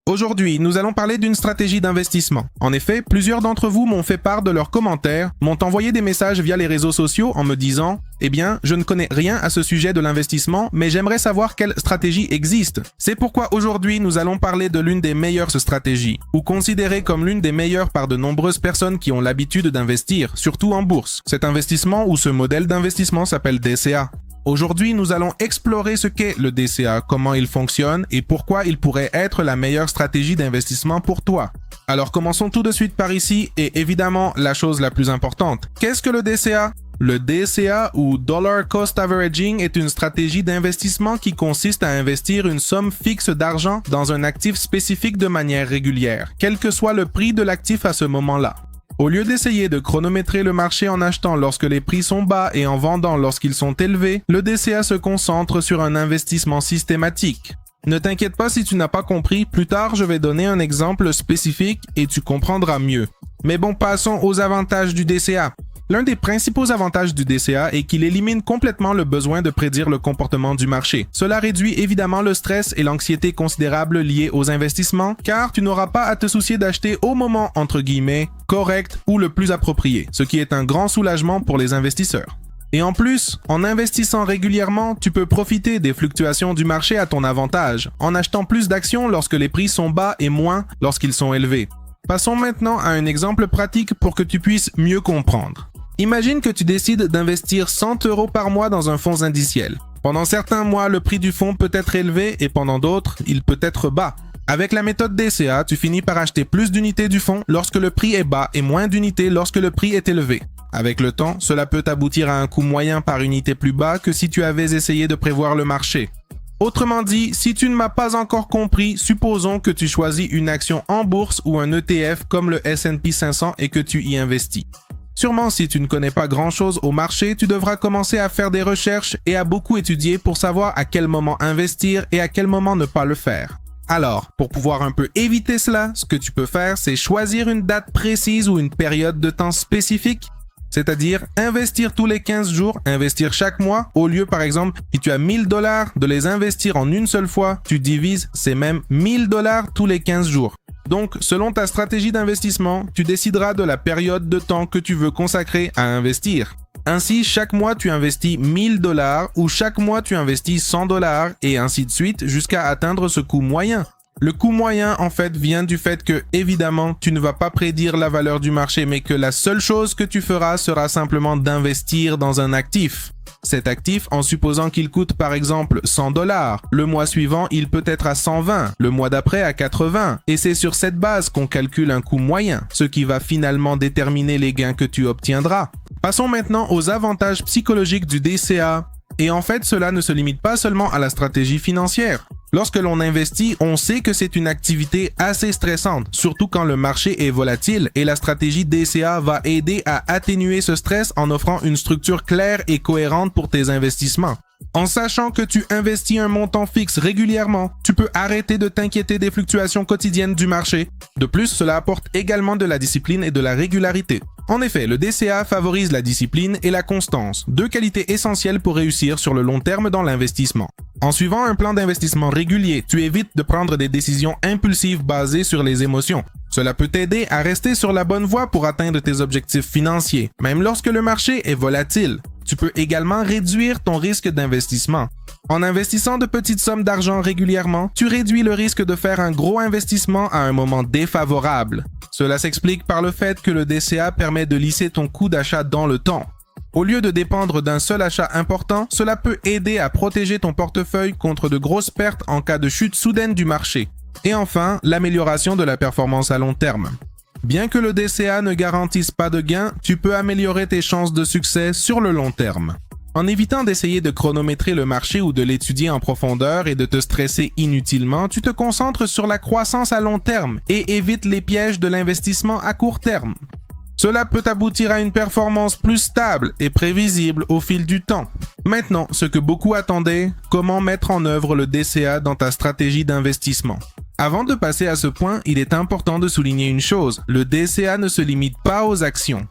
Aujourd'hui, nous allons parler d'une stratégie d'investissement. En effet, plusieurs d'entre vous m'ont fait part de leurs commentaires, m'ont envoyé des messages via les réseaux sociaux en me disant « Eh bien, je ne connais rien à ce sujet de l'investissement, mais j'aimerais savoir quelle stratégie existe. » C'est pourquoi aujourd'hui, nous allons parler de l'une des meilleures stratégies, ou considérée comme l'une des meilleures par de nombreuses personnes qui ont l'habitude d'investir, surtout en bourse. Cet investissement ou ce modèle d'investissement s'appelle DCA. Aujourd'hui, nous allons explorer ce qu'est le DCA, comment il fonctionne et pourquoi il pourrait être la meilleure stratégie d'investissement pour toi. Alors commençons tout de suite par ici et évidemment la chose la plus importante. Qu'est-ce que le DCA? Le DCA ou Dollar Cost Averaging est une stratégie d'investissement qui consiste à investir une somme fixe d'argent dans un actif spécifique de manière régulière, quel que soit le prix de l'actif à ce moment-là. Au lieu d'essayer de chronométrer le marché en achetant lorsque les prix sont bas et en vendant lorsqu'ils sont élevés, le DCA se concentre sur un investissement systématique. Ne t'inquiète pas si tu n'as pas compris, plus tard je vais donner un exemple spécifique et tu comprendras mieux. Mais bon, passons aux avantages du DCA. L'un des principaux avantages du DCA est qu'il élimine complètement le besoin de prédire le comportement du marché. Cela réduit évidemment le stress et l'anxiété considérables liés aux investissements, car tu n'auras pas à te soucier d'acheter au moment, entre guillemets, correct ou le plus approprié, ce qui est un grand soulagement pour les investisseurs. Et en plus, en investissant régulièrement, tu peux profiter des fluctuations du marché à ton avantage, en achetant plus d'actions lorsque les prix sont bas et moins lorsqu'ils sont élevés. Passons maintenant à un exemple pratique pour que tu puisses mieux comprendre. Imagine que tu décides d'investir 100 € par mois dans un fonds indiciel. Pendant certains mois, le prix du fonds peut être élevé et pendant d'autres, il peut être bas. Avec la méthode DCA, tu finis par acheter plus d'unités du fonds lorsque le prix est bas et moins d'unités lorsque le prix est élevé. Avec le temps, cela peut aboutir à un coût moyen par unité plus bas que si tu avais essayé de prévoir le marché. Autrement dit, si tu ne m'as pas encore compris, supposons que tu choisis une action en bourse ou un ETF comme le S&P 500 et que tu y investis. Sûrement, si tu ne connais pas grand-chose au marché, tu devras commencer à faire des recherches et à beaucoup étudier pour savoir à quel moment investir et à quel moment ne pas le faire. Alors, pour pouvoir un peu éviter cela, ce que tu peux faire, c'est choisir une date précise ou une période de temps spécifique, c'est-à-dire investir tous les 15 jours, investir chaque mois, au lieu par exemple, si tu as 1000 $, de les investir en une seule fois, tu divises ces mêmes 1000 $ tous les 15 jours. Donc, selon ta stratégie d'investissement, tu décideras de la période de temps que tu veux consacrer à investir. Ainsi, chaque mois, tu investis 1000 $ ou chaque mois, tu investis 100 $ et ainsi de suite jusqu'à atteindre ce coût moyen. Le coût moyen, en fait, vient du fait que, évidemment, tu ne vas pas prédire la valeur du marché, mais que la seule chose que tu feras sera simplement d'investir dans un actif. Cet actif, en supposant qu'il coûte par exemple 100 $, le mois suivant, il peut être à 120, le mois d'après à 80, et c'est sur cette base qu'on calcule un coût moyen, ce qui va finalement déterminer les gains que tu obtiendras. Passons maintenant aux avantages psychologiques du DCA. Et en fait, cela ne se limite pas seulement à la stratégie financière. Lorsque l'on investit, on sait que c'est une activité assez stressante, surtout quand le marché est volatile, et la stratégie DCA va aider à atténuer ce stress en offrant une structure claire et cohérente pour tes investissements. En sachant que tu investis un montant fixe régulièrement, tu peux arrêter de t'inquiéter des fluctuations quotidiennes du marché. De plus, cela apporte également de la discipline et de la régularité. En effet, le DCA favorise la discipline et la constance, deux qualités essentielles pour réussir sur le long terme dans l'investissement. En suivant un plan d'investissement régulier, tu évites de prendre des décisions impulsives basées sur les émotions. Cela peut t'aider à rester sur la bonne voie pour atteindre tes objectifs financiers, même lorsque le marché est volatile. Tu peux également réduire ton risque d'investissement. En investissant de petites sommes d'argent régulièrement, tu réduis le risque de faire un gros investissement à un moment défavorable. Cela s'explique par le fait que le DCA permet de lisser ton coût d'achat dans le temps. Au lieu de dépendre d'un seul achat important, cela peut aider à protéger ton portefeuille contre de grosses pertes en cas de chute soudaine du marché. Et enfin, l'amélioration de la performance à long terme. Bien que le DCA ne garantisse pas de gains, tu peux améliorer tes chances de succès sur le long terme. En évitant d'essayer de chronométrer le marché ou de l'étudier en profondeur et de te stresser inutilement, tu te concentres sur la croissance à long terme et évites les pièges de l'investissement à court terme. Cela peut aboutir à une performance plus stable et prévisible au fil du temps. Maintenant, ce que beaucoup attendaient, comment mettre en œuvre le DCA dans ta stratégie d'investissement. Avant de passer à ce point, il est important de souligner une chose, le DCA ne se limite pas aux actions.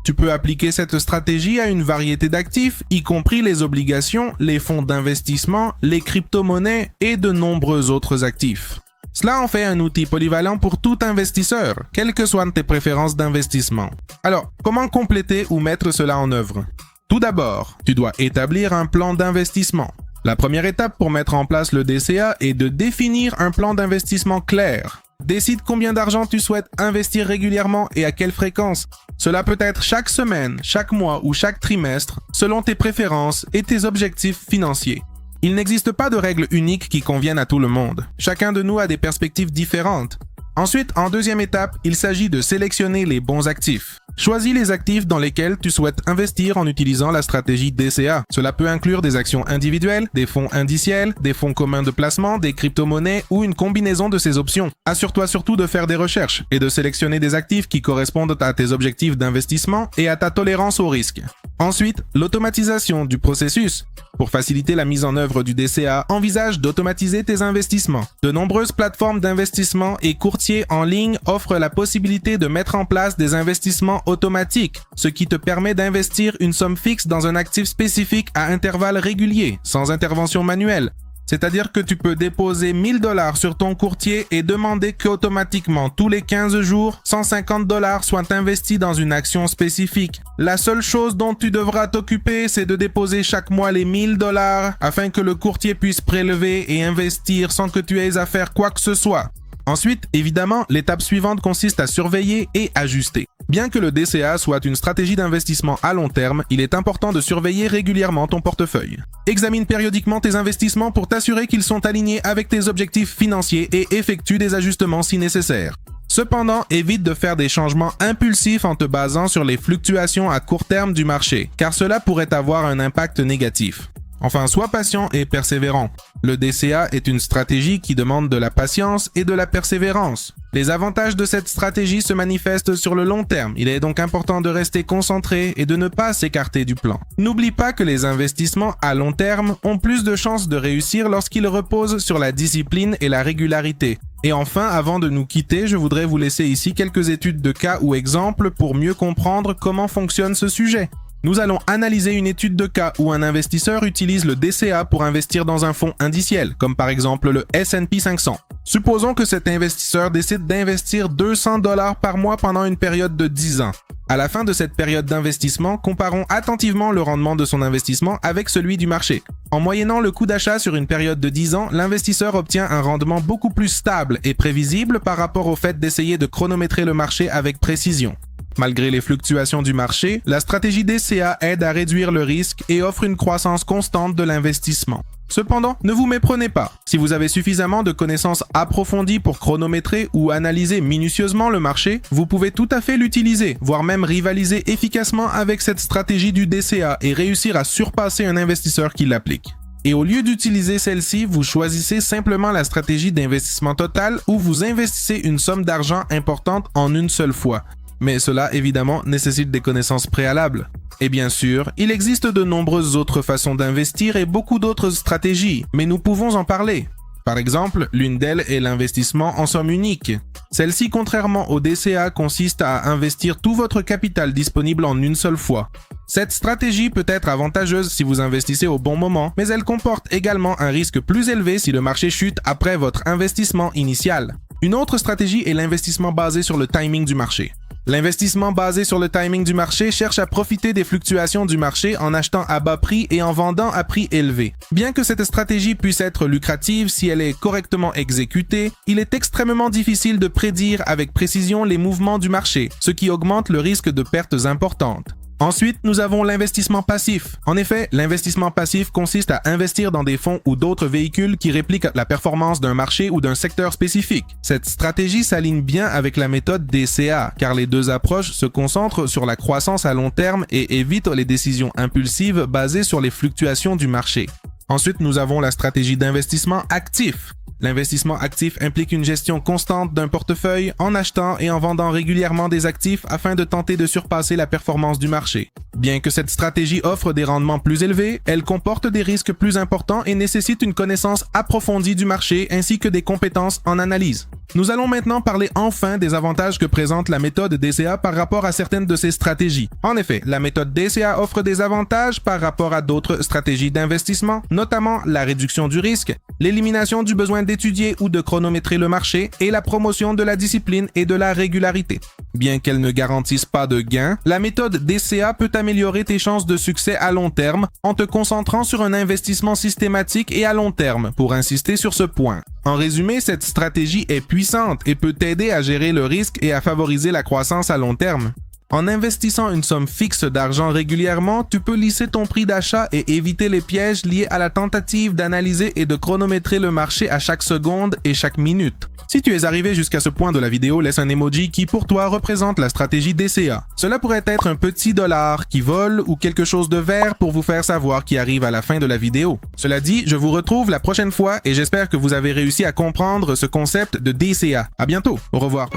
Tu peux appliquer cette stratégie à une variété d'actifs, y compris les obligations, les fonds d'investissement, les crypto-monnaies et de nombreux autres actifs. Cela en fait un outil polyvalent pour tout investisseur, quelles que soient tes préférences d'investissement. Alors, comment compléter ou mettre cela en œuvre? Tout d'abord, tu dois établir un plan d'investissement. La première étape pour mettre en place le DCA est de définir un plan d'investissement clair. Décide combien d'argent tu souhaites investir régulièrement et à quelle fréquence. Cela peut être chaque semaine, chaque mois ou chaque trimestre, selon tes préférences et tes objectifs financiers. Il n'existe pas de règles uniques qui conviennent à tout le monde. Chacun de nous a des perspectives différentes. Ensuite, en deuxième étape, il s'agit de sélectionner les bons actifs. Choisis les actifs dans lesquels tu souhaites investir en utilisant la stratégie DCA. Cela peut inclure des actions individuelles, des fonds indiciels, des fonds communs de placement, des crypto-monnaies ou une combinaison de ces options. Assure-toi surtout de faire des recherches et de sélectionner des actifs qui correspondent à tes objectifs d'investissement et à ta tolérance au risque. Ensuite, l'automatisation du processus. Pour faciliter la mise en œuvre du DCA, envisage d'automatiser tes investissements. De nombreuses plateformes d'investissement et courtiers en ligne offrent la possibilité de mettre en place des investissements automatiques, ce qui te permet d'investir une somme fixe dans un actif spécifique à intervalles réguliers, sans intervention manuelle. C'est-à-dire que tu peux déposer 1 000 $ sur ton courtier et demander qu'automatiquement, tous les 15 jours, 150 $ soient investis dans une action spécifique. La seule chose dont tu devras t'occuper, c'est de déposer chaque mois les 1 000 $ afin que le courtier puisse prélever et investir sans que tu aies à faire quoi que ce soit. Ensuite, évidemment, l'étape suivante consiste à surveiller et ajuster. Bien que le DCA soit une stratégie d'investissement à long terme, il est important de surveiller régulièrement ton portefeuille. Examine périodiquement tes investissements pour t'assurer qu'ils sont alignés avec tes objectifs financiers et effectue des ajustements si nécessaire. Cependant, évite de faire des changements impulsifs en te basant sur les fluctuations à court terme du marché, car cela pourrait avoir un impact négatif. Enfin, sois patient et persévérant. Le DCA est une stratégie qui demande de la patience et de la persévérance. Les avantages de cette stratégie se manifestent sur le long terme. Il est donc important de rester concentré et de ne pas s'écarter du plan. N'oublie pas que les investissements à long terme ont plus de chances de réussir lorsqu'ils reposent sur la discipline et la régularité. Et enfin, avant de nous quitter, je voudrais vous laisser ici quelques études de cas ou exemples pour mieux comprendre comment fonctionne ce sujet. Nous allons analyser une étude de cas où un investisseur utilise le DCA pour investir dans un fonds indiciel, comme par exemple le S&P 500. Supposons que cet investisseur décide d'investir 200 $ par mois pendant une période de 10 ans. À la fin de cette période d'investissement, comparons attentivement le rendement de son investissement avec celui du marché. En moyennant le coût d'achat sur une période de 10 ans, l'investisseur obtient un rendement beaucoup plus stable et prévisible par rapport au fait d'essayer de chronométrer le marché avec précision. Malgré les fluctuations du marché, la stratégie DCA aide à réduire le risque et offre une croissance constante de l'investissement. Cependant, ne vous méprenez pas. Si vous avez suffisamment de connaissances approfondies pour chronométrer ou analyser minutieusement le marché, vous pouvez tout à fait l'utiliser, voire même rivaliser efficacement avec cette stratégie du DCA et réussir à surpasser un investisseur qui l'applique. Et au lieu d'utiliser celle-ci, vous choisissez simplement la stratégie d'investissement total où vous investissez une somme d'argent importante en une seule fois. Mais cela, évidemment, nécessite des connaissances préalables. Et bien sûr, il existe de nombreuses autres façons d'investir et beaucoup d'autres stratégies, mais nous pouvons en parler. Par exemple, l'une d'elles est l'investissement en somme unique. Celle-ci, contrairement au DCA, consiste à investir tout votre capital disponible en une seule fois. Cette stratégie peut être avantageuse si vous investissez au bon moment, mais elle comporte également un risque plus élevé si le marché chute après votre investissement initial. Une autre stratégie est l'investissement basé sur le timing du marché. L'investissement basé sur le timing du marché cherche à profiter des fluctuations du marché en achetant à bas prix et en vendant à prix élevé. Bien que cette stratégie puisse être lucrative si elle est correctement exécutée, il est extrêmement difficile de prédire avec précision les mouvements du marché, ce qui augmente le risque de pertes importantes. Ensuite, nous avons l'investissement passif. En effet, l'investissement passif consiste à investir dans des fonds ou d'autres véhicules qui répliquent la performance d'un marché ou d'un secteur spécifique. Cette stratégie s'aligne bien avec la méthode DCA, car les deux approches se concentrent sur la croissance à long terme et évitent les décisions impulsives basées sur les fluctuations du marché. Ensuite, nous avons la stratégie d'investissement actif. L'investissement actif implique une gestion constante d'un portefeuille en achetant et en vendant régulièrement des actifs afin de tenter de surpasser la performance du marché. Bien que cette stratégie offre des rendements plus élevés, elle comporte des risques plus importants et nécessite une connaissance approfondie du marché ainsi que des compétences en analyse. Nous allons maintenant parler enfin des avantages que présente la méthode DCA par rapport à certaines de ces stratégies. En effet, la méthode DCA offre des avantages par rapport à d'autres stratégies d'investissement, notamment la réduction du risque, l'élimination du besoin d'étudier ou de chronométrer le marché et la promotion de la discipline et de la régularité. Bien qu'elle ne garantisse pas de gains, la méthode DCA peut améliorer tes chances de succès à long terme en te concentrant sur un investissement systématique et à long terme, pour insister sur ce point. En résumé, cette stratégie est puissante et peut t'aider à gérer le risque et à favoriser la croissance à long terme. En investissant une somme fixe d'argent régulièrement, tu peux lisser ton prix d'achat et éviter les pièges liés à la tentative d'analyser et de chronométrer le marché à chaque seconde et chaque minute. Si tu es arrivé jusqu'à ce point de la vidéo, laisse un emoji qui pour toi représente la stratégie DCA. Cela pourrait être un petit dollar qui vole ou quelque chose de vert pour vous faire savoir qui arrive à la fin de la vidéo. Cela dit, je vous retrouve la prochaine fois et j'espère que vous avez réussi à comprendre ce concept de DCA. À bientôt. Au revoir.